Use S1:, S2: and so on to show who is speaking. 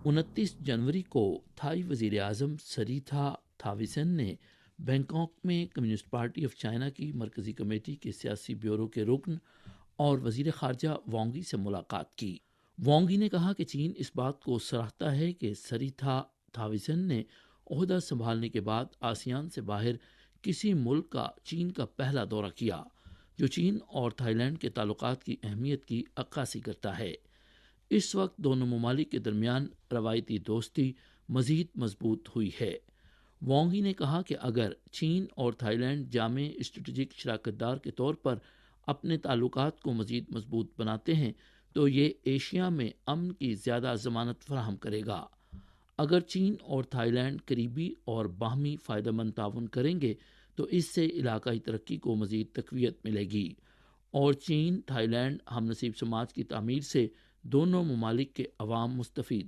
S1: 29 जनवरी को थाई वजीर आजम सरीथा थाविसन ने बैंकॉक में कम्युनिस्ट पार्टी ऑफ चाइना की मरकजी कमेटी के सियासी ब्यूरो के रुकन और वजीर खारजा वांगी से मुलाकात की। वांगी ने कहा कि चीन इस बात को सराहता है कि सरीथा थाविसन ने ओहदा संभालने के बाद आसियान से बाहर किसी मुल्क का चीन का पहला दौरा किया, जो चीन और थाईलैंड के ताल्लुकात की अहमियत की अक्कासी करता है। इस वक्त दोनों ममालिक के दरमियान रवायती दोस्ती मजीद मजबूत हुई है। वांगी ने कहा कि अगर चीन और थाईलैंड जामे स्ट्रेटजिक शराकतदार के तौर पर अपने ताल्लुकात को मजीद मजबूत बनाते हैं तो ये एशिया में अमन की ज़्यादा ज़मानत फराहम करेगा। अगर चीन और थाईलैंड करीबी और बाहमी फ़ायदेमंद ताउन करेंगे तो इससे इलाकाई तरक्की को मज़ीद तक़वियत मिलेगी और चीन थाईलैंड हमनसीब समाज की तामीर से दोनों ममालिक के अवाम मुस्तफ़ीद